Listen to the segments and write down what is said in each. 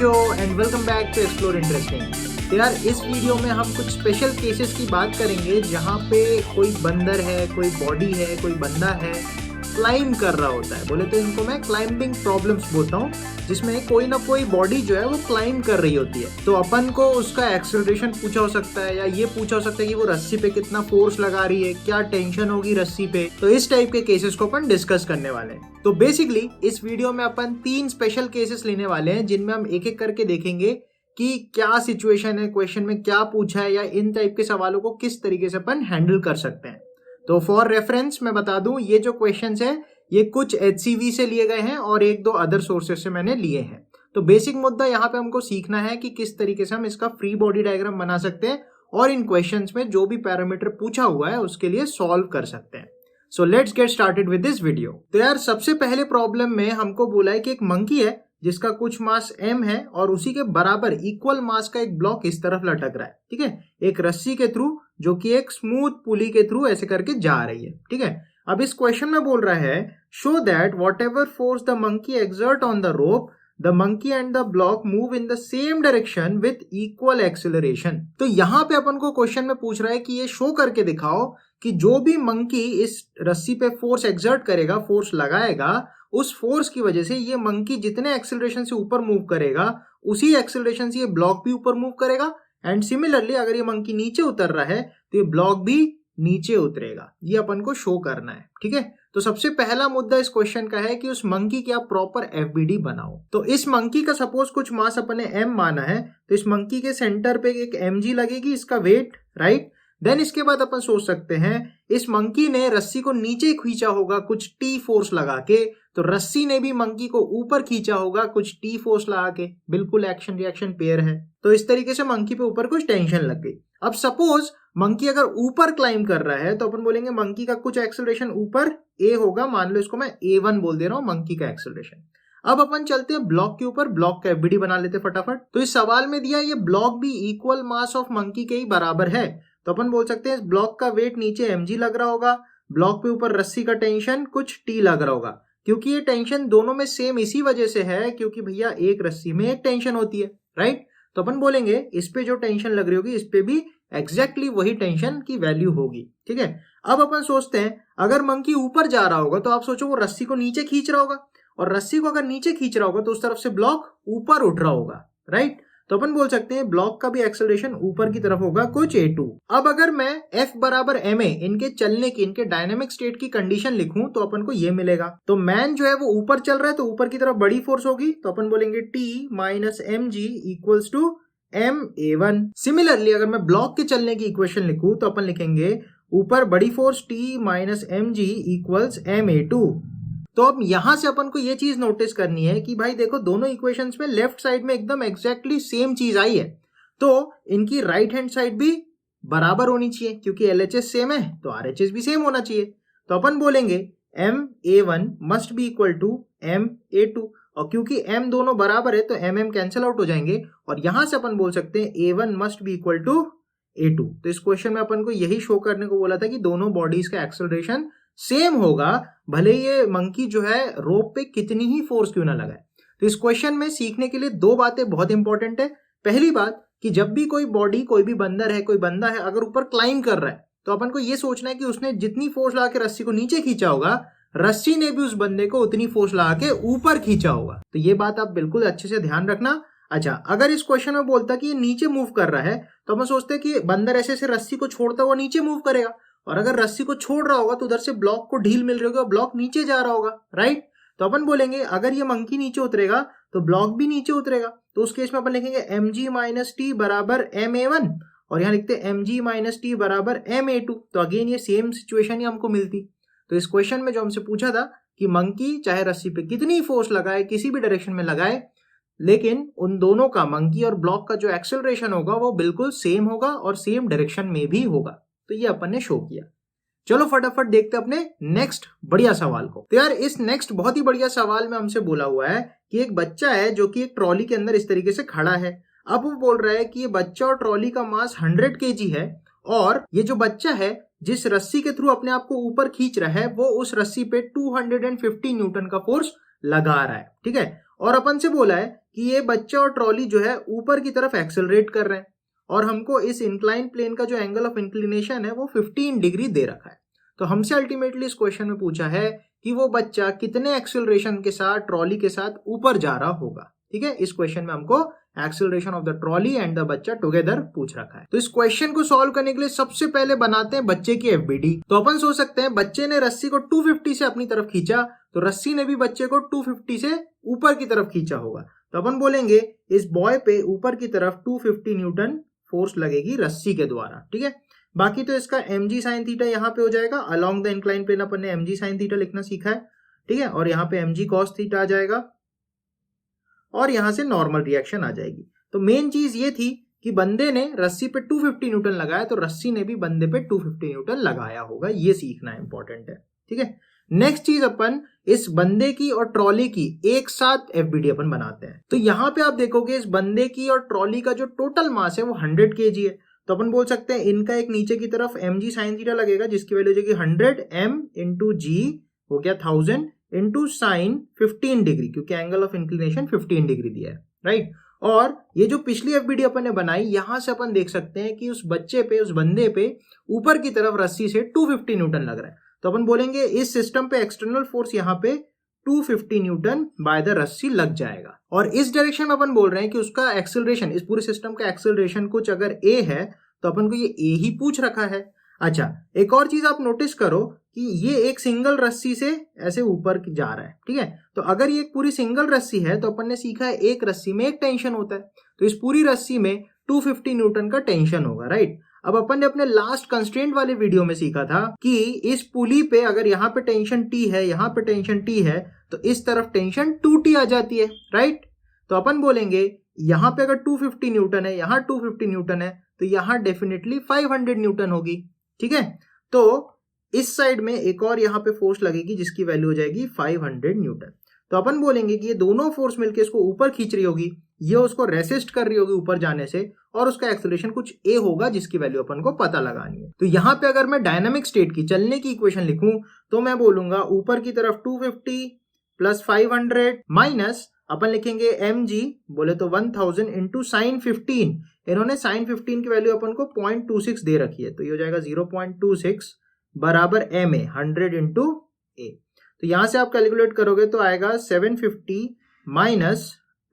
बच्चों and welcome back to explore interesting. तो यार इस वीडियो में हम कुछ स्पेशल केसेस की बात करेंगे जहाँ पे कोई बंदर है, कोई बॉडी है, कोई बंदा है, क्लाइंब कर रहा होता है। बोले तो इनको मैं क्लाइंबिंग प्रॉब्लम्स बोलता हूँ, जिसमें कोई ना कोई बॉडी जो है वो क्लाइंब कर रही होती है। तो अपन को उसका एक्सेलरेशन पूछा हो सकता है या ये पूछा हो सकता है कि वो रस्सी पे कितना फोर्स लगा रही है, क्या टेंशन होगी रस्सी पे। तो इस टाइप के केसेस को अपन डिस्कस करने वाले हैं। तो बेसिकली इस वीडियो में अपन 3 स्पेशल केसेस लेने वाले हैं, जिनमें हम एक एक करके देखेंगे कि क्या सिचुएशन है, क्वेश्चन में क्या पूछा है, या इन टाइप के सवालों को किस तरीके से अपन हैंडल कर सकते हैं। तो फॉर रेफरेंस मैं बता दूं, ये जो क्वेश्चंस हैं ये कुछ HCV से लिए गए हैं और 1-2 अदर सोर्सेस से मैंने लिए हैं। तो बेसिक मुद्दा यहाँ पे हमको सीखना है कि किस तरीके से हम इसका फ्री बॉडी डायग्राम बना सकते हैं और इन क्वेश्चंस में जो भी पैरामीटर पूछा हुआ है उसके लिए सॉल्व कर सकते हैं। So let's get started with this video. तो यार सबसे पहले प्रॉब्लम में हमको बोला है कि एक मंकी है जिसका कुछ मास m है और उसी के बराबर इक्वल मास का एक ब्लॉक इस तरफ लटक रहा है, ठीक है, एक रस्सी के थ्रू, जो कि एक स्मूथ पुली के थ्रू ऐसे करके जा रही है, ठीक है। अब इस क्वेश्चन में बोल रहा है show that what ever force the monkey exert on the rope, the monkey and the block move in the same direction with equal acceleration. तो यहाँ पे अपन को क्वेश्चन में पूछ रहा है कि ये शो करके दिखाओ कि जो भी मंकी इस रस्सी पे फोर्स एक्सर्ट करेगा, फोर्स लगाएगा, उस फोर्स की वजह से ये मंकी जितने एक्सेलरेशन से ऊपर मूव करेगा उसी एक्सेलरेशन से ये ब्लॉक भी ऊपर मूव करेगा। एंड सिमिलरली अगर ये मंकी नीचे उतर रहा है तो ये ब्लॉक भी नीचे उतरेगा। ये अपन को शो करना है, ठीक है। तो सबसे पहला मुद्दा इस क्वेश्चन का है कि उस मंकी की आप प्रॉपर FBD बनाओ। तो इस मंकी का सपोज कुछ मास अपने m माना है, तो इस मंकी के सेंटर पे एक mg लगेगी, इसका वेट, राइट। देन इसके बाद अपन सोच सकते हैं इस मंकी ने रस्सी को नीचे खींचा होगा कुछ T फोर्स लगा के, तो रस्सी ने भी मंकी को ऊपर खींचा होगा कुछ T फोर्स लगा के। बिल्कुल एक्शन रिएक्शन पेयर है। तो इस तरीके से मंकी पे ऊपर कुछ टेंशन लग गई। अब सपोज मंकी अगर ऊपर क्लाइंब कर रहा है तो अपन बोलेंगे मंकी का कुछ एक्सेलरेशन ऊपर A होगा, मान लो इसको मैं A1 बोल दे रहा हूं मंकी का एक्सेलरेशन। अब अपन चलते हैं ब्लॉक के ऊपर, ब्लॉक का FBD बना लेते फटाफट। तो इस सवाल में दिया ये ब्लॉक भी इक्वल मास ऑफ मंकी के ही बराबर है, तो अपन बोल सकते हैं इस ब्लॉक का वेट नीचे mg लग रहा होगा, ब्लॉक पे ऊपर रस्सी का टेंशन कुछ T लग रहा होगा। क्योंकि ये टेंशन दोनों में सेम इसी वजह से है क्योंकि भैया एक रस्सी में एक टेंशन होती है, राइट। तो अपन बोलेंगे इस पे जो टेंशन लग रही होगी इस पे भी एग्जैक्टली वही टेंशन की वैल्यू होगी, ठीक है। अब अपन सोचते हैं अगर मंकी ऊपर जा रहा होगा तो आप सोचो वो रस्सी को नीचे खींच रहा होगा, और रस्सी को अगर नीचे खींच रहा होगा तो उस तरफ से ब्लॉक ऊपर उठ रहा होगा, राइट। तो अपन बोल सकते हैं ब्लॉक का भी एक्सेलरेशन ऊपर की तरफ होगा कुछ A2। अब अगर मैं F बराबर ma इनके चलने की, इनके डायनेमिक स्टेट की कंडीशन लिखूं तो अपन को ये मिलेगा। तो मैन जो है वो ऊपर चल रहा है तो ऊपर की तरफ बड़ी फोर्स होगी, तो अपन बोलेंगे T minus mg equals to ma1। Similarly अगर मैं ब्लॉक के चलने की इक्वेशन लिखूं तो अपन लिखेंगे ऊपर बड़ी force T minus mg equals ma2। तो अब यहां से अपन को ये चीज नोटिस करनी है कि भाई देखो दोनों इक्वेशंस में लेफ्ट साइड में एकदम एग्जैक्टली सेम चीज आई है, तो इनकी राइट हैंड साइड भी बराबर होनी चाहिए क्योंकि LHS सेम है तो RHS भी सेम होना चाहिए। तो अपन बोलेंगे ma1 must be equal to ma2, और क्योंकि m दोनों बराबर है तो mm कैंसिल आउट हो जाएंगे, और यहां से अपन बोल सकते हैं a1 must be equal to a2। तो इस क्वेश्चन में अपन को यही शो करने को बोला था कि दोनों बॉडीज का एक्सेलरेशन सेम होगा, भले ये मंकी जो है रोप पे कितनी ही फोर्स क्यों ना लगाए। तो इस क्वेश्चन में सीखने के लिए 2 बातें बहुत इंपॉर्टेंट है। पहली बात कि जब भी कोई बॉडी, कोई भी बंदर है, कोई बंदा है, अगर ऊपर क्लाइंब कर रहा है तो अपन को ये सोचना है कि उसने जितनी फोर्स लगा के रस्सी को नीचे खींचा होगा, रस्सी ने भी उस बंदे को उतनी फोर्स लगा के ऊपर खींचा होगा। तो ये बात आप बिल्कुल अच्छे से ध्यान रखना। अच्छा, अगर इस क्वेश्चन में बोलता कि ये नीचे मूव कर रहा है तो हम सोचते हैं कि बंदर ऐसे ऐसे रस्सी को छोड़ता हुआ नीचे मूव करेगा, और अगर रस्सी को छोड़ रहा होगा तो उधर से ब्लॉक को ढील मिल रही होगी और ब्लॉक नीचे जा रहा होगा, राइट। तो अपन बोलेंगे अगर ये मंकी नीचे उतरेगा तो ब्लॉक भी नीचे उतरेगा। तो उस केस में अपन लिखेंगे mg माइनस टी बराबर ma1, और यहाँ लिखते हैं mg माइनस टी बराबर ma2। तो अगेन ये सेम सिचुएशन ही हमको मिलती। तो इस क्वेश्चन में जो हमसे पूछा था कि मंकी चाहे रस्सी पे कितनी फोर्स लगाए, किसी भी डायरेक्शन में लगाए, लेकिन उन दोनों का, मंकी और ब्लॉक का जो एक्सेलरेशन होगा वो बिल्कुल सेम होगा और सेम डायरेक्शन में भी होगा। तो ये अपन ने शो किया। चलो फटाफट देखते हैं अपने नेक्स्ट बढ़िया सवाल को। तो यार इस नेक्स्ट बहुत ही बढ़िया सवाल में हमसे बोला हुआ है कि एक बच्चा है जो कि एक ट्रॉली के अंदर इस तरीके से खड़ा है। अब वो बोल रहा है कि ये बच्चा और ट्रॉली का मास 100 kg है, और ये जो बच्चा है जिस रस्सी के थ्रू अपने आप को ऊपर खींच रहा है वो उस रस्सी पे 250 न्यूटन का फोर्स लगा रहा है, ठीक है। और अपन से बोला है कि ये बच्चा और ट्रॉली जो है ऊपर की तरफ एक्सेलरेट कर रहे हैं और हमको इस इंक्लाइन प्लेन का जो एंगल ऑफ इंक्लिनेशन है वो 15 डिग्री दे रखा है। तो हमसे अल्टीमेटली इस क्वेश्चन में पूछा है कि वो बच्चा कितने एक्सेलरेशन के साथ ट्रॉली के साथ ऊपर जा रहा होगा। ठीक है, इस क्वेश्चन में हमको acceleration of the trolley and the बच्चा टुगेदर पूछ रखा है। तो इस क्वेश्चन को सॉल्व करने के लिए सबसे पहले बनाते हैं बच्चे की एफबीडी। तो अपन सोच सकते हैं बच्चे ने रस्सी को 250 से अपनी तरफ खींचा, तो रस्सी ने भी बच्चे को 250 से ऊपर की तरफ खींचा होगा। तो अपन बोलेंगे इस बॉय पे ऊपर की तरफ 250 न्यूटन फोर्स लगेगी रस्सी के द्वारा। ठीक है, बाकी तो इसका mg sin थीटा यहाँ पे हो जाएगा। अलोंग द इंक्लाइन प्लेन अपन ने mg sin थीटा लिखना सीखा है। ठीक है, और यहाँ पे mg cos थीटा आ जाएगा और यहां से नॉर्मल रिएक्शन आ जाएगी। तो मेन चीज ये थी कि बंदे ने रस्सी पे 250 न्यूटन लगाया, तो रस्सी ने भी बंदे पे 250 न्यूटन लगाया होगा। ये सीखना इंपॉर्टेंट है। ठीक है, नेक्स्ट चीज अपन इस बंदे की और ट्रॉली की एक साथ एफबीडी अपन बनाते हैं। तो यहां पे आप देखोगे इस बंदे की और ट्रॉली का जो टोटल मास है वो 100 kg है। तो अपन बोल सकते हैं इनका एक नीचे की तरफ mg sin थीटा लगेगा जिसकी वैल्यू हो जाएगी 100 m इंटू जी हो गया 1000 इंटू साइन 15 डिग्री, क्योंकि एंगल ऑफ इंक्लिनेशन 15 डिग्री दिया है, राइट। और ये जो पिछली एफबीडी अपन ने बनाई, यहां से अपन देख सकते हैं कि उस बच्चे पे, उस बंदे पे ऊपर की तरफ रस्सी से 250 न्यूटन लग रहा है। तो अपन बोलेंगे इस सिस्टम पे एक्सटर्नल फोर्स यहाँ पे 250 न्यूटन बाय द रस्सी लग जाएगा। और इस डायरेक्शन में अपन बोल रहे हैं कि उसका एक्सेलरेशन, इस पूरे सिस्टम का एक्सेलरेशन कुछ अगर ए है तो अपन को ये ए ही पूछ रखा है। अच्छा, एक और चीज आप नोटिस करो कि ये एक सिंगल रस्सी से ऐसे ऊपर जा रहा है। ठीक है, तो अगर ये एक पूरी सिंगल रस्सी है तो अपन ने सीखा है एक रस्सी में एक टेंशन होता है, तो इस पूरी रस्सी में 250 न्यूटन का टेंशन होगा, राइट। अब अपन ने अपने लास्ट कंस्ट्रेंट वाले वीडियो में सीखा था कि इस पुली पे अगर यहाँ पे टेंशन T है, यहाँ पे टेंशन T है, तो इस तरफ टेंशन 2T आ जाती है, राइट। तो अपन बोलेंगे यहाँ पे अगर 250 न्यूटन है, यहाँ 250 न्यूटन है, तो यहाँ डेफिनेटली 500 न्यूटन होगी। ठीक है, तो इस साइड में एक और यहाँ पे फोर्स लगेगी जिसकी वैल्यू हो जाएगी 500 न्यूटन। तो अपन बोलेंगे कि ये दोनों फोर्स मिलकर इसको ऊपर खींच रही होगी, ये उसको रेसिस्ट कर रही होगी ऊपर जाने से, और उसका एक्सेलरेशन कुछ ए होगा जिसकी वैल्यू अपन को पता लगानी है। तो यहाँ पे अगर मैं डायनामिक स्टेट की, चलने की इक्वेशन लिखूं तो मैं बोलूंगा ऊपर की तरफ 250 प्लस 500 माइनस अपन लिखेंगे mg बोले तो 1000 इंटू साइन 15। इन्होंने साइन 15 की वैल्यू अपन को 0.26 दे रखी है, तो ये हो जाएगा 0.26 बराबर ma 100 इंटू ए। तो यहां से आप कैलकुलेट करोगे तो आएगा 750 माइनस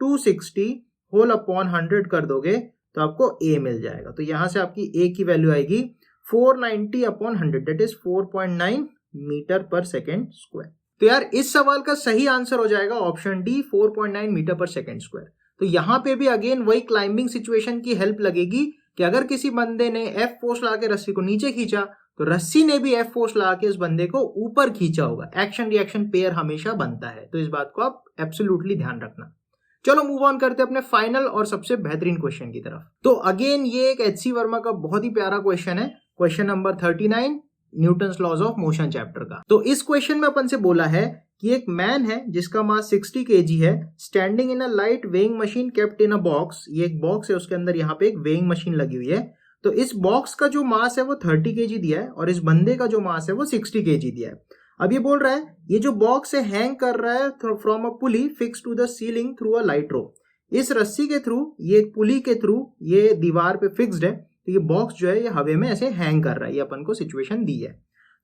260 होल अपॉन 100 कर दोगे तो आपको a मिल जाएगा। तो यहां से आपकी a की वैल्यू आएगी 490 अपॉन 100, दैट इज 4.9 मीटर पर सेकेंड स्क्वायर। तो यार इस सवाल का सही आंसर हो जाएगा ऑप्शन डी, 4.9 मीटर पर सेकेंड स्क्वायर। तो यहां पे भी अगेन वही क्लाइंबिंग सिचुएशन की हेल्प लगेगी कि अगर किसी बंदे ने F फोर्स लगा के रस्सी को नीचे खींचा तो रस्सी ने भी F फोर्स लगा के इस बंदे को ऊपर खींचा होगा। एक्शन रिएक्शन पेयर हमेशा बनता है, तो इस बात को आप एब्सोल्युटली ध्यान रखना। चलो मूव ऑन करते हैं अपने फाइनल और सबसे बेहतरीन क्वेश्चन की तरफ। तो अगेन ये एक HC वर्मा का बहुत ही प्यारा क्वेश्चन है, question number 39 Newton's laws of motion chapter का। तो इस क्वेश्चन में अपन से बोला है कि एक मैन है जिसका मास 60 kg है, standing in a light weighing machine kept in a box. ये एक बॉक्स है, उसके अंदर यहाँ पे एक वेइंग मशीन लगी हुई है। तो इस बॉक्स का जो मास है वो 30 kg दिया है और इस बंदे का जो मास है वो 60 kg दिया है। अब ये बोल रहा है ये जो बॉक्स है हैंग कर रहा है from a pulley fix to the ceiling through a light rope. इस रस्सी के थ्रू, ये पुली के थ्रू ये दीवार पे फिक्स्ड है, तो ये बॉक्स जो है ये हवे में ऐसे हैंग कर रहा है। ये अपन को सिचुएशन दी है।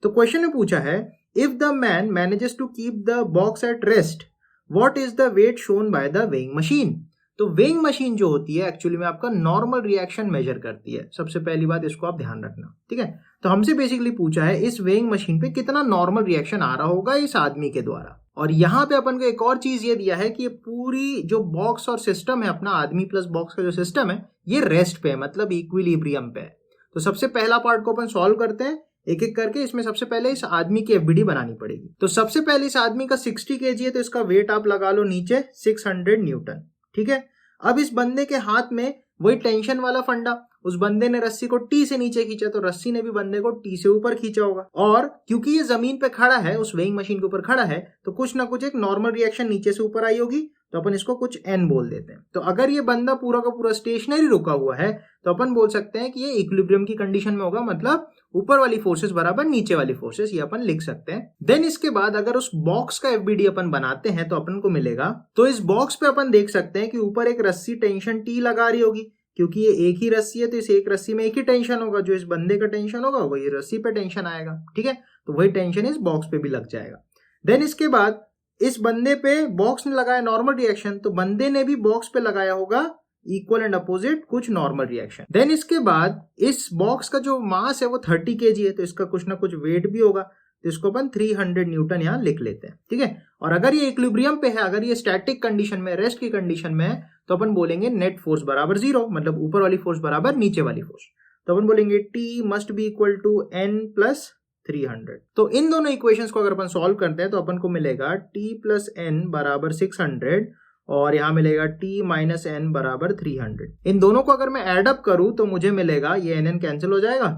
तो क्वेश्चन में पूछा है if the man manages to keep the box at rest what is the weight shown by the weighing machine. तो वेइंग मशीन जो होती है एक्चुअली में आपका नॉर्मल रिएक्शन मेजर करती है। सबसे पहली बात इसको आप ध्यान रखना, ठीक है। तो हमसे बेसिकली पूछा है इस वेइंग मशीन पे कितना नॉर्मल रिएक्शन आ रहा होगा इस आदमी के द्वारा। और यहाँ पे अपन को एक और चीज ये दिया है कि ये पूरी जो बॉक्स और सिस्टम है अपना, आदमी प्लस बॉक्स का जो सिस्टम है, ये रेस्ट पे है, मतलब इक्विलिब्रियम पे है। तो सबसे पहला पार्ट को अपन सॉल्व करते हैं एक एक करके। इसमें सबसे पहले इस आदमी की एफबीडी बनानी पड़ेगी। तो सबसे पहले इस आदमी का 60 kg है, तो इसका वेट आप लगा लो नीचे 600 न्यूटन, ठीक है। अब इस बंदे के हाथ में वही टेंशन वाला फंडा, उस बंदे ने रस्सी को टी से नीचे खींचा तो रस्सी ने भी बंदे को टी से ऊपर खींचा होगा। और क्योंकि ये जमीन पे खड़ा है, उस वेइंग मशीन के ऊपर खड़ा है, तो कुछ ना कुछ एक नॉर्मल रिएक्शन नीचे से ऊपर आई होगी। तो अपन इसको कुछ n बोल देते हैं। तो अगर ये बंदा पूरा का पूरा स्टेशनरी रुका हुआ है तो अपन बोल सकते हैं कि ये इक्विलिब्रियम की कंडीशन में होगा, मतलब ऊपर वाली फोर्सेस बराबर नीचे वाली फोर्सेस, ये अपन लिख सकते हैं। देन इसके बाद अगर उस बॉक्स का एफबीडी अपन बनाते हैं तो अपन को मिलेगा, तो इस बॉक्स पे अपन देख सकते हैं कि ऊपर एक रस्सी टेंशन T लगा रही होगी, क्योंकि ये एक ही रस्सी है तो इस एक रस्सी में एक ही टेंशन होगा, जो इस बंदे का टेंशन होगा वही रस्सी पे टेंशन आएगा, ठीक है। तो वही टेंशन इस बॉक्स पे भी लग जाएगा। देन इसके बाद इस बंदे पे बॉक्स ने लगाया नॉर्मल रिएक्शन, तो बंदे ने भी बॉक्स पे लगाया होगा इक्वल एंड अपोजिट कुछ नॉर्मल रिएक्शन। देन इसके बाद इस बॉक्स का जो मास है वो 30 kg है, तो इसका कुछ ना कुछ वेट भी होगा, तो इसको अपन 300 न्यूटन यहाँ लिख लेते हैं, ठीक है। और अगर ये इक्विलिब्रियम पे है, अगर ये स्टैटिक कंडीशन में, रेस्ट की कंडीशन में है, तो अपन बोलेंगे नेट फोर्स बराबर 0, मतलब ऊपर वाली फोर्स बराबर नीचे वाली फोर्स। तो अपन बोलेंगे T must be equal to N plus 300। तो इन दोनों इक्वेशंस को अगर अपन सॉल्व करते हैं तो अपन को मिलेगा T प्लस N बराबर 600 और यहाँ मिलेगा T माइनस N बराबर 300। इन दोनों को अगर मैं एड अप करूं तो मुझे मिलेगा, ये NN कैंसिल हो जाएगा,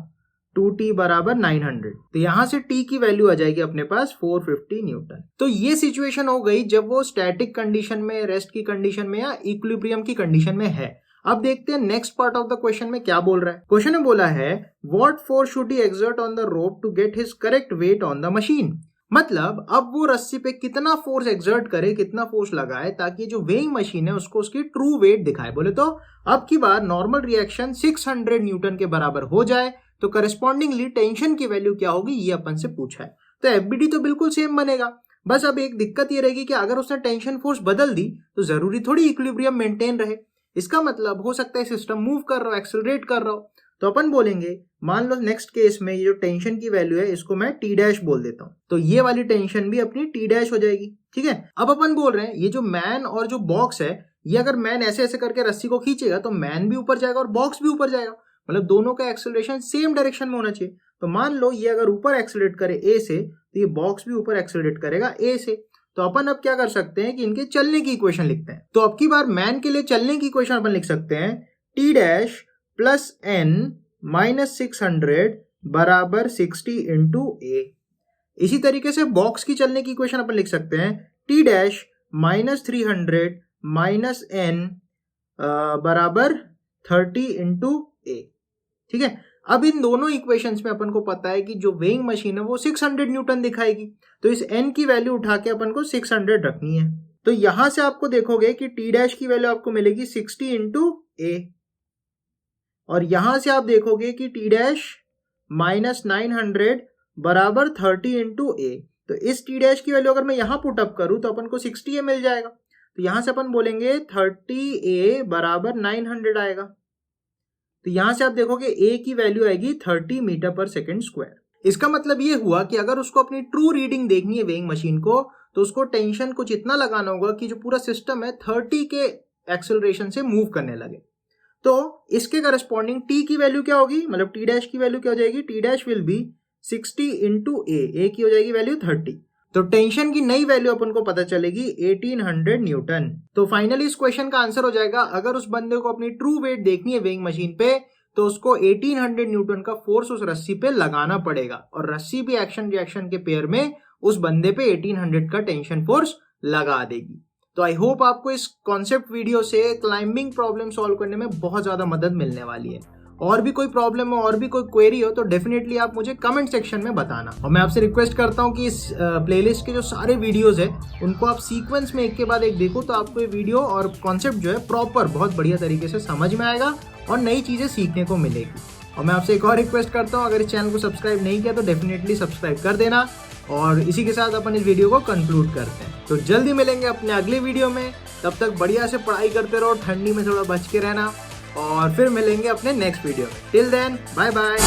2T बराबर 900। तो यहाँ से T की वैल्यू आ जाएगी अपने पास 450 न्यूटन। तो ये सिचुएशन हो गई जब वो स्टैटिक कंडीशन में, रेस्ट की कंडीशन में या इक्विलिब्रियम की कंडीशन में है। अब देखते हैं next part of the question में क्या बोल रहा है। क्वेश्चन में बोला है what force should he exert on the rope to get his correct weight on the machine. मतलब अब वो रस्सी पे कितना फोर्स एक्सर्ट करे, कितना फोर्स लगाए ताकि जो वेइंग मशीन है उसको उसकी ट्रू वेट दिखाए। बोले तो अब की बार नॉर्मल रिएक्शन 600 न्यूटन के बराबर हो जाए तो करस्पॉन्डिंगली टेंशन की वैल्यू क्या होगी ये अपन से पूछा है। तो एफबीडी तो बिल्कुल सेम बनेगा, बस अब एक दिक्कत ये रहेगी कि अगर उसने टेंशन फोर्स बदल दी तो जरूरी थोड़ी इक्विलिब्रियम मेंटेन रहे। इसका मतलब हो सकता है सिस्टम मूव कर रहा हो, एक्सेलरेट कर रहा हो। तो अपन बोलेंगे, मान लो नेक्स्ट केस में ये जो टेंशन की वैल्यू है इसको मैं T डैश बोल देता हूं, तो ये वाली टेंशन भी अपनी T डैश हो जाएगी, ठीक है। अब अपन बोल रहे हैं ये जो मैन और जो बॉक्स है, ये अगर मैन ऐसे ऐसे करके रस्सी को खींचेगा तो मैन भी ऊपर जाएगा और बॉक्स भी ऊपर जाएगा, मतलब दोनों का एक्सेलरेशन सेम डायरेक्शन में होना चाहिए। तो मान लो ये अगर ऊपर एक्सेलरेट करे A से, तो ये बॉक्स भी ऊपर एक्सेलरेट करेगा A से। तो अपन अब क्या कर सकते हैं कि इनके चलने की इक्वेशन लिखते हैं। तो अब की बार मैन के लिए चलने की इक्वेशन अपन लिख सकते हैं T dash plus N minus 600 बराबर 60 इंटू A। इसी तरीके से बॉक्स की चलने की इक्वेशन अपन लिख सकते हैं T dash minus 300 minus N बराबर 30 इंटू A, ठीक है। अब इन दोनों इक्वेशंस में अपन को पता है कि जो वेइंग मशीन है वो 600 न्यूटन दिखाएगी, तो इस n की वैल्यू उठा के अपन को 600 रखनी है। तो यहां से आपको देखोगे कि T डैश की वैल्यू आपको मिलेगी 60 इंटू A, और यहां से आप देखोगे कि T डैश माइनस 900 बराबर 30 इंटू A। तो इस T डैश की वैल्यू अगर मैं यहां पुट अप करूं तो अपन को 60A मिल जाएगा। तो यहां से अपन बोलेंगे 30A बराबर 900 आएगा। तो यहां से आप देखोगे A की वैल्यू आएगी 30 मीटर पर सेकेंड स्क्वायर। इसका मतलब ये हुआ कि अगर उसको अपनी ट्रू रीडिंग देखनी है वेइंग मशीन को, तो उसको टेंशन कुछ इतना लगाना होगा कि जो पूरा सिस्टम है 30 के एक्सेलरेशन से मूव करने लगे। तो इसके करस्पॉन्डिंग T की वैल्यू क्या होगी, मतलब T डैश की वैल्यू क्या हो जाएगी, T dash will be 60 into A की हो जाएगी वैल्यू 30। तो टेंशन की नई वैल्यू अपन को पता चलेगी 1800 न्यूटन। तो फाइनली इस क्वेश्चन का आंसर हो जाएगा, अगर उस बंदे को अपनी ट्रू वेट देखनी है वेइंग मशीन पे तो उसको 1800 न्यूटन का फोर्स उस रस्सी पे लगाना पड़ेगा, और रस्सी भी एक्शन रिएक्शन के पेयर में उस बंदे पे 1800 का टेंशन फोर्स लगा देगी। तो आई होप आपको इस कॉन्सेप्ट वीडियो से क्लाइंबिंग प्रॉब्लम सॉल्व करने में बहुत ज्यादा मदद मिलने वाली है। और भी कोई प्रॉब्लम हो और भी कोई क्वेरी हो तो डेफिनेटली आप मुझे कमेंट सेक्शन में बताना। और मैं आपसे रिक्वेस्ट करता हूं कि इस प्लेलिस्ट के जो सारे वीडियोस है उनको आप सीक्वेंस में एक के बाद एक देखो, तो आपको ये वीडियो और कॉन्सेप्ट जो है प्रॉपर बहुत बढ़िया तरीके से समझ में आएगा और नई चीजें सीखने को मिलेगी। और मैं आपसे एक और रिक्वेस्ट करता हूँ, अगर इस चैनल को सब्सक्राइब नहीं किया तो डेफिनेटली सब्सक्राइब कर देना। और इसी के साथ अपन इस वीडियो को कंक्लूड करते हैं। तो जल्दी मिलेंगे अपने अगले वीडियो में, तब तक बढ़िया से पढ़ाई करते रहो, ठंडी में थोड़ा बच के रहना, और फिर मिलेंगे अपने नेक्स्ट वीडियो में। Till then bye bye.